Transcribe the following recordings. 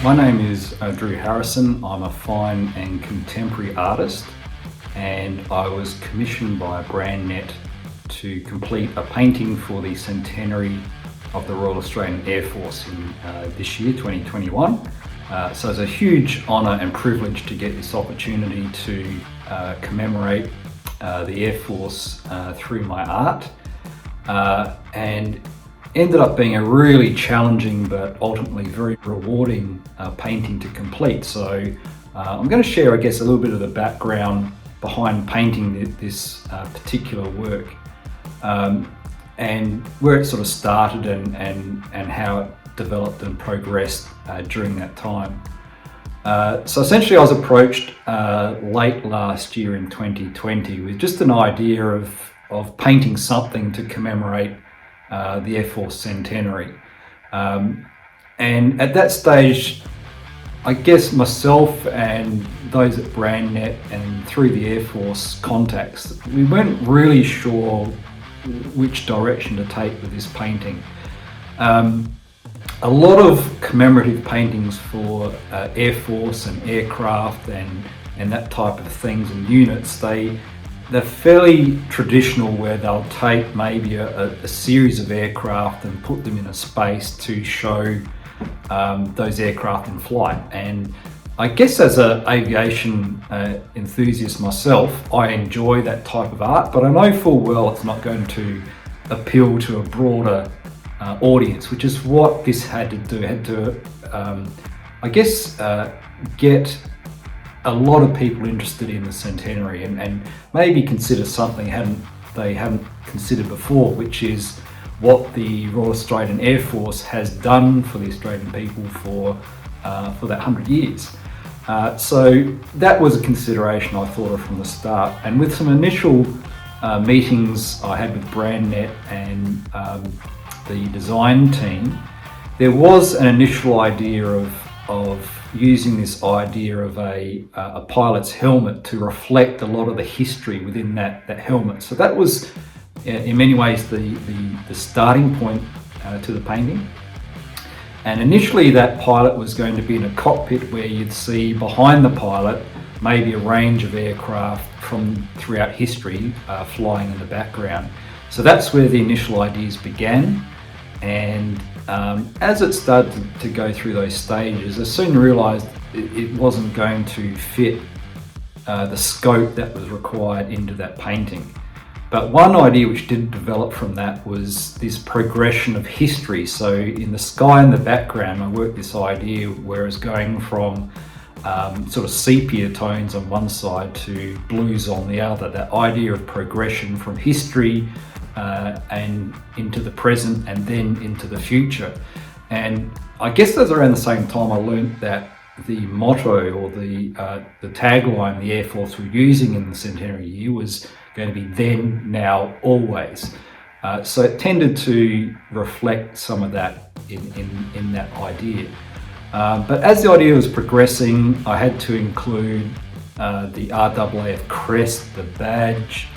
My name is Drew Harrison. I'm a fine and contemporary artist, and I was commissioned by BrandNet to complete a painting for the centenary of the Royal Australian Air Force in this year, 2021. So it's a huge honour and privilege to get this opportunity to commemorate the Air Force through my art, and ended up being a really challenging but ultimately very rewarding painting to complete. So I'm going to share, I guess, a little bit of the background behind painting this particular work, and where it sort of started and how it developed and progressed during that time. So essentially I was approached late last year in 2020 with just an idea of painting something to commemorate the Air Force Centenary. And at that stage, I guess myself and those at BrandNet and through the Air Force contacts, we weren't really sure which direction to take with this painting. A lot of commemorative paintings for Air Force and aircraft and that type of things and units, they're fairly traditional, where they'll take maybe a series of aircraft and put them in a space to show those aircraft in flight. And I guess as an aviation enthusiast myself, I enjoy that type of art, but I know full well it's not going to appeal to a broader audience, which is what this had to do. It had to, I guess, get a lot of people interested in the centenary and maybe consider something they haven't considered before, which is what the Royal Australian Air Force has done for the Australian people for that 100 years. So that was a consideration I thought of from the start, and with some initial meetings I had with BrandNet and the design team, there was an initial idea of using this idea of a pilot's helmet to reflect a lot of the history within that helmet. So that was in many ways the starting point to the painting. And initially that pilot was going to be in a cockpit where you'd see behind the pilot maybe a range of aircraft from throughout history flying in the background. So that's where the initial ideas began. And as it started to go through those stages, I soon realised it wasn't going to fit the scope that was required into that painting. But one idea which did develop from that was this progression of history. So in the sky in the background, I worked this idea where it's going from sort of sepia tones on one side to blues on the other. That idea of progression from history and into the present and then into the future. And I guess that's around the same time I learned that the motto or the tagline the Air Force were using in the centenary year was going to be then, now, always. So it tended to reflect some of that in that idea. But as the idea was progressing, I had to include the RAAF crest, the badge.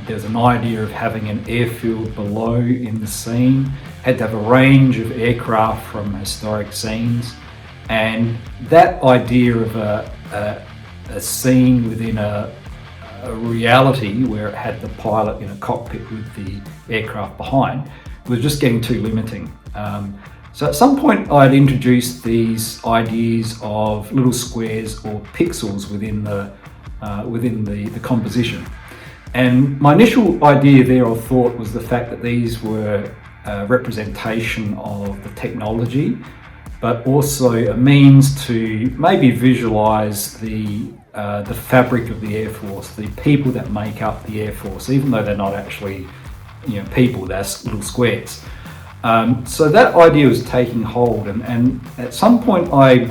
There's an idea of having an airfield below in the scene. Had to have a range of aircraft from historic scenes, and that idea of a scene within a reality where it had the pilot in a cockpit with the aircraft behind was just getting too limiting. So at some point I'd introduced these ideas of little squares or pixels within the composition. And my initial idea there, I thought, was the fact that these were a representation of the technology, but also a means to maybe visualise the fabric of the Air Force, the people that make up the Air Force, even though they're not actually people, they're little squares. So that idea was taking hold, and at some point I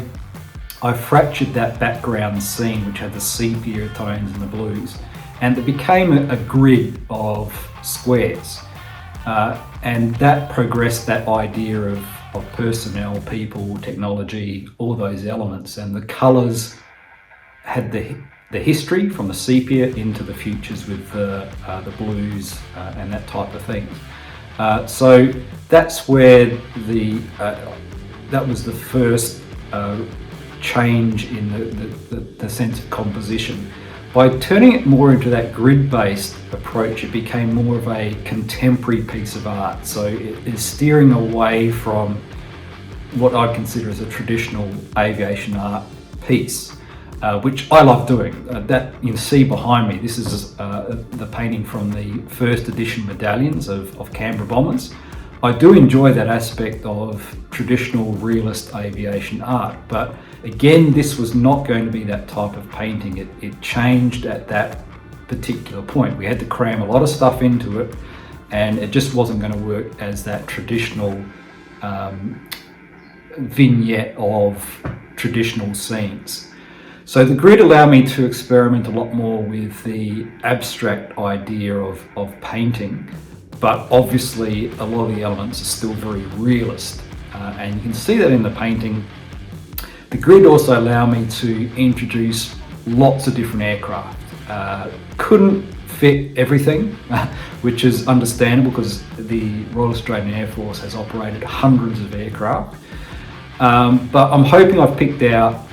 fractured that background scene, which had the sepia tones and the blues, and it became a grid of squares. And that progressed that idea of personnel, people, technology, all those elements, and the colours had the history from the sepia into the futures with the blues and that type of thing. So that's where that was the first change in the sense of composition. By turning it more into that grid-based approach, it became more of a contemporary piece of art. So it is steering away from what I consider as a traditional aviation art piece, which I love doing. That you see behind me, this is the painting from the first edition medallions of Canberra bombers. I do enjoy that aspect of traditional realist aviation art, but again, this was not going to be that type of painting. It changed at that particular point. We had to cram a lot of stuff into it, and it just wasn't going to work as that traditional vignette of traditional scenes. So the grid allowed me to experiment a lot more with the abstract idea of painting, but obviously a lot of the elements are still very realist, and you can see that in the painting. The grid also allowed me to introduce lots of different aircraft. Couldn't fit everything, which is understandable because the Royal Australian Air Force has operated hundreds of aircraft. But I'm hoping I've picked out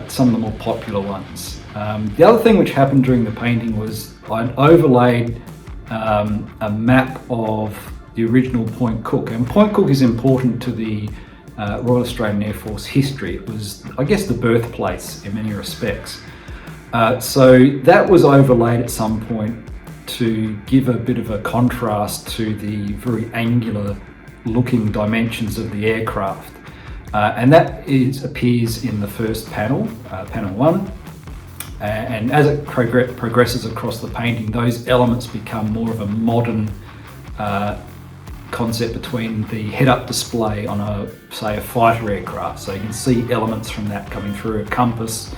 some of the more popular ones. The other thing which happened during the painting was I overlaid a map of the original Point Cook, and Point Cook is important to the Royal Australian Air Force history. It was, I guess, the birthplace in many respects. So that was overlaid at some point to give a bit of a contrast to the very angular looking dimensions of the aircraft. And that appears in the first panel, panel 1. And as it progresses across the painting, those elements become more of a modern concept between the head-up display on a fighter aircraft. So you can see elements from that coming through, a compass,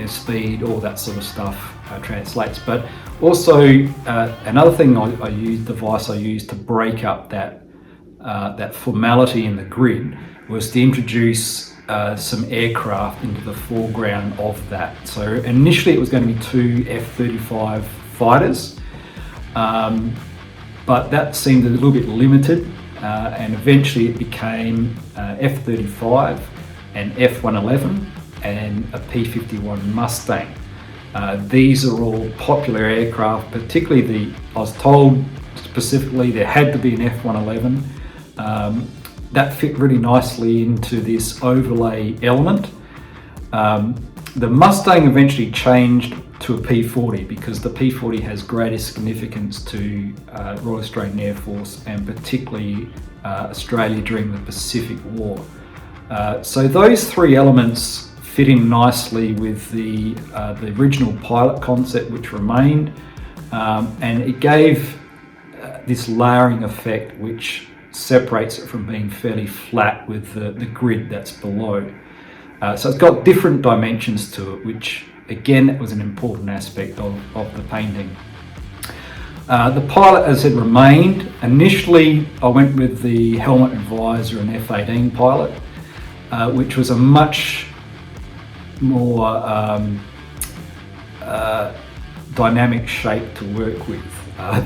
speed, all that sort of stuff translates. But also another thing device I used to break up that formality in the grid was to introduce some aircraft into the foreground of that. So initially it was going to be 2 F-35 fighters, but that seemed a little bit limited, and eventually it became F-35 and F-111 and a P-51 Mustang. These are all popular aircraft, particularly I was told specifically there had to be an F-111. That fit really nicely into this overlay element. The Mustang eventually changed to a P-40 because the P-40 has greater significance to Royal Australian Air Force and particularly Australia during the Pacific War. So those three elements fit in nicely with the original pilot concept which remained, and it gave this layering effect which separates it from being fairly flat with the grid that's below. So it's got different dimensions to it, which again was an important aspect of the painting. The pilot, as it remained, initially I went with the helmet and visor and F-18 pilot, which was a much more dynamic shape to work with.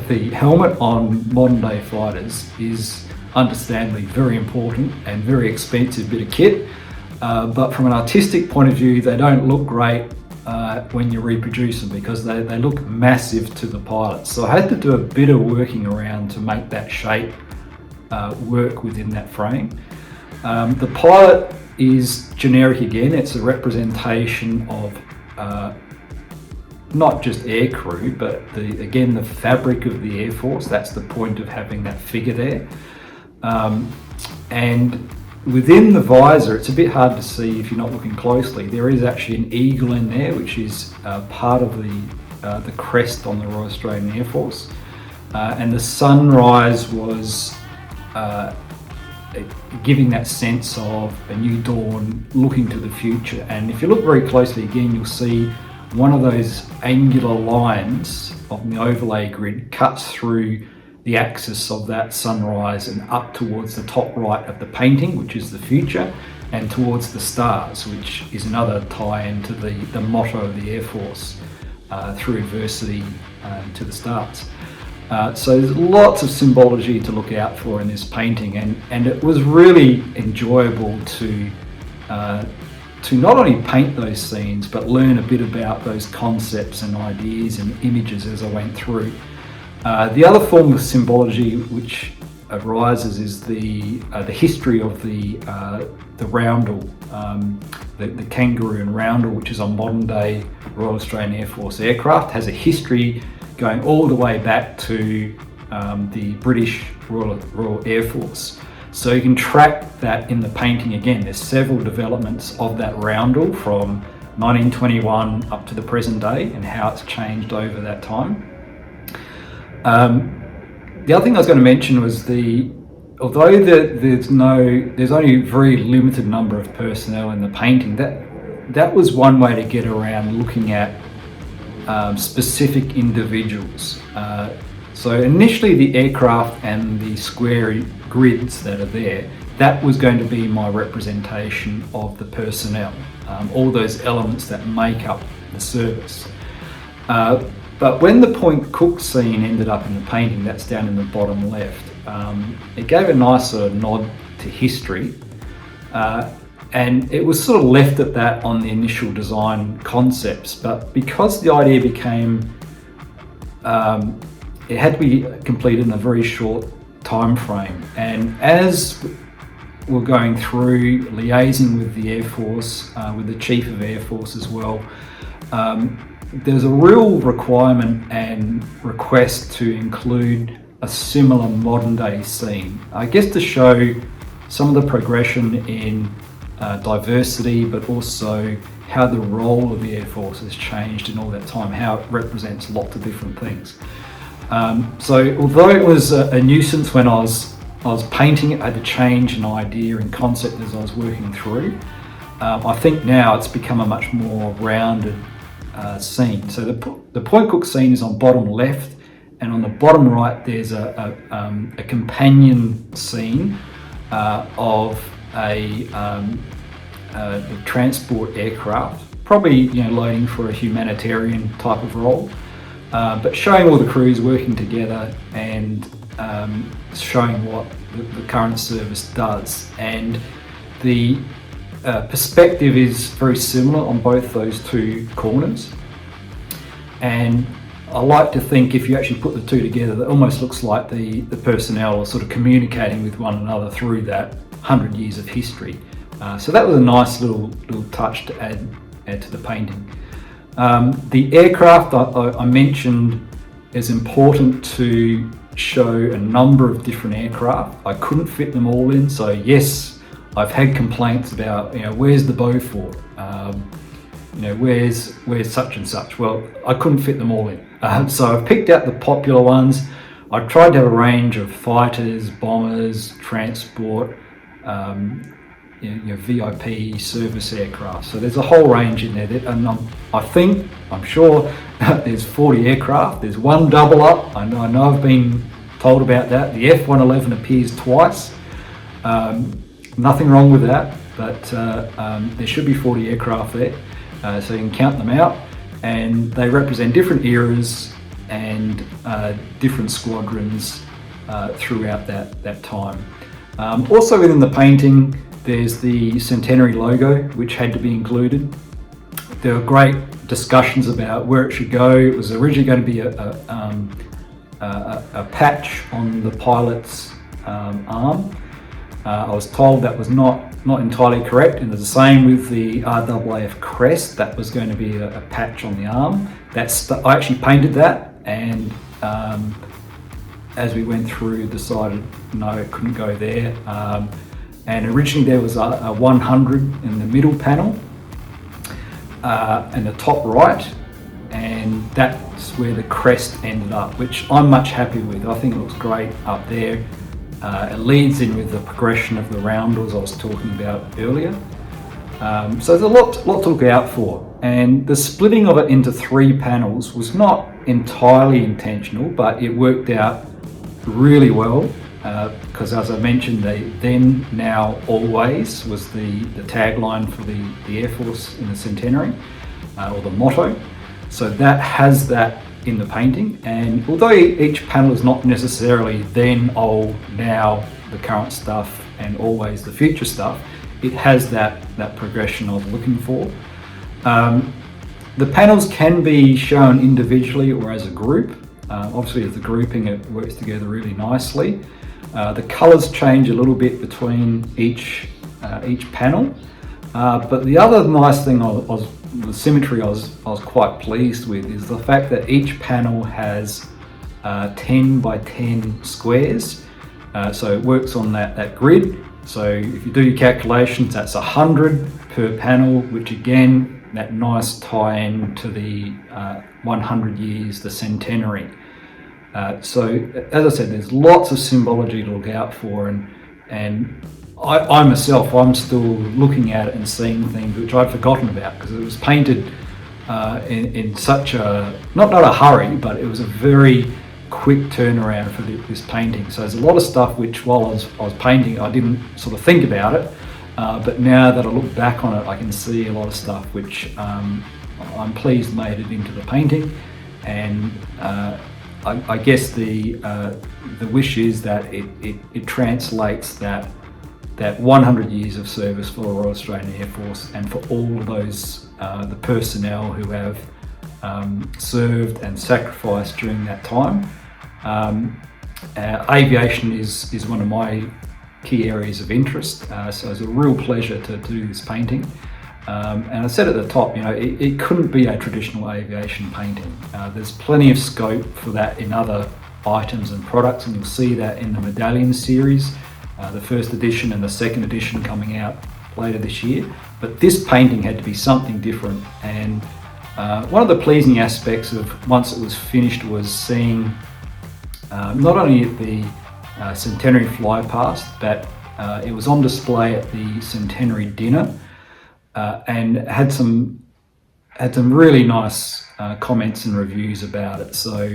The helmet on modern day fighters is understandably very important and very expensive bit of kit, but from an artistic point of view they don't look great when you reproduce them because they look massive to the pilot. So I had to do a bit of working around to make that shape work within that frame. The pilot is generic again. It's a representation of not just air crew, but the fabric of the Air Force. That's the point of having that figure there. And within the visor, it's a bit hard to see if you're not looking closely. There is actually an eagle in there, which is part of the crest on the Royal Australian Air Force. And the sunrise was giving that sense of a new dawn, looking to the future. And if you look very closely again, you'll see one of those angular lines of the overlay grid cuts through the axis of that sunrise and up towards the top right of the painting, which is the future, and towards the stars, which is another tie-in to the motto of the Air Force, through adversity to the stars. So there's lots of symbology to look out for in this painting, and it was really enjoyable to not only paint those scenes but learn a bit about those concepts and ideas and images as I went through. The other form of symbology which arises is the history of the roundel, the kangaroo and roundel, which is a modern day Royal Australian Air Force aircraft, has a history going all the way back to the British Royal Air Force. So you can track that in the painting again. There's several developments of that roundel from 1921 up to the present day and how it's changed over that time. The other thing I was going to mention was although there's only a very limited number of personnel in the painting, that was one way to get around looking at specific individuals. So initially the aircraft and the square grids that are there, that was going to be my representation of the personnel, all those elements that make up the service. But when the Point Cook scene ended up in the painting, that's down in the bottom left, it gave a nice sort of nod to history, and it was sort of left at that on the initial design concepts. But because the idea became, it had to be completed in a very short time frame, and as we're going through liaising with the Air Force, with the Chief of Air Force as well, there's a real requirement and request to include a similar modern day scene, I guess, to show some of the progression in diversity, but also how the role of the Air Force has changed in all that time, how it represents lots of different things. So although it was a nuisance when I was painting it, I had to change an idea and concept as I was working through, I think now it's become a much more rounded scene. So the Point Cook scene is on bottom left, and on the bottom right there's a companion scene of a transport aircraft, probably loading for a humanitarian type of role, but showing all the crews working together and showing what the current service does. And the perspective is very similar on both those two corners, and I like to think if you actually put the two together, that almost looks like the personnel are sort of communicating with one another through that 100 years of history. So that was a nice little touch to add to the painting. The aircraft I mentioned is important to show a number of different aircraft. I couldn't fit them all in, so yes, I've had complaints about, where's the Beaufort? Where's such and such? Well, I couldn't fit them all in. So I've picked out the popular ones. I've tried to have a range of fighters, bombers, transport, VIP service aircraft. So there's a whole range in there. And I'm sure there's 40 aircraft. There's one double up. I know I've been told about that. The F-111 appears twice. Nothing wrong with that, but there should be 40 aircraft there, so you can count them out, and they represent different eras and different squadrons throughout that time. Also within the painting, there's the Centenary logo, which had to be included. There were great discussions about where it should go. It was originally going to be a patch on the pilot's arm. I was told that was not entirely correct, and it's the same with the RAAF crest. That was going to be a patch on the arm. I actually painted that, and as we went through, decided no, it couldn't go there. And originally there was a 100 in the middle panel, and the top right, and that's where the crest ended up, which I'm much happy with. I think it looks great up there. It leads in with the progression of the roundels I was talking about earlier. So there's a lot to look out for, and the splitting of it into 3 panels was not entirely intentional, but it worked out really well, because as I mentioned, the then, now, always was the tagline for the Air Force in the Centenary, or the motto. So that has that in the painting, and although each panel is not necessarily then, old, now, the current stuff and always the future stuff, it has that progression I was looking for. The panels can be shown individually or as a group. Obviously as a grouping it works together really nicely. The colours change a little bit between each panel, but the other nice thing the symmetry I was quite pleased with is the fact that each panel has 10 by 10 squares, so it works on that grid. So if you do your calculations, that's 100 per panel, which again, that nice tie-in to the 100 years, the centenary. So as I said, there's lots of symbology to look out for, and I myself, I'm still looking at it and seeing things which I'd forgotten about because it was painted in such a, not a hurry, but it was a very quick turnaround for this painting. So there's a lot of stuff which while I was painting, I didn't sort of think about it. But now that I look back on it, I can see a lot of stuff which I'm pleased made it into the painting, and I guess the wish is that it translates that 100 years of service for the Royal Australian Air Force and for all of those the personnel who have served and sacrificed during that time. Aviation is one of my key areas of interest, so it's a real pleasure to do this painting. And I said at the top, it couldn't be a traditional aviation painting. There's plenty of scope for that in other items and products, and you'll see that in the medallion series, the first edition and the second edition coming out later this year. But this painting had to be something different, and one of the pleasing aspects of once it was finished was seeing not only at the Centenary fly past, but it was on display at the Centenary dinner, and had some really nice comments and reviews about it. So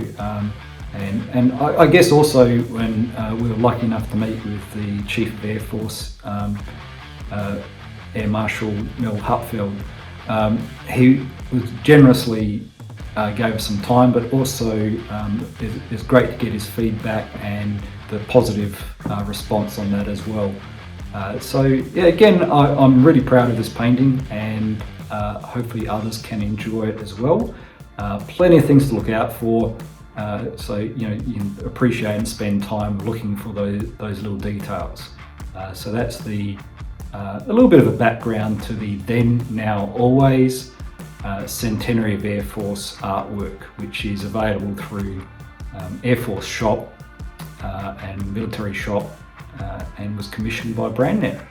and I guess also when we were lucky enough to meet with the Chief of Air Force, Air Marshal Mel Hupfeld, he was generously gave us some time, but also it's great to get his feedback and the positive response on that as well. So yeah, again, I'm really proud of this painting, and hopefully others can enjoy it as well. Plenty of things to look out for, so you can appreciate and spend time looking for those little details. So that's a little bit of a background to the then, now, always Centenary of Air Force artwork, which is available through Air Force Shop and Military Shop, and was commissioned by BrandNet.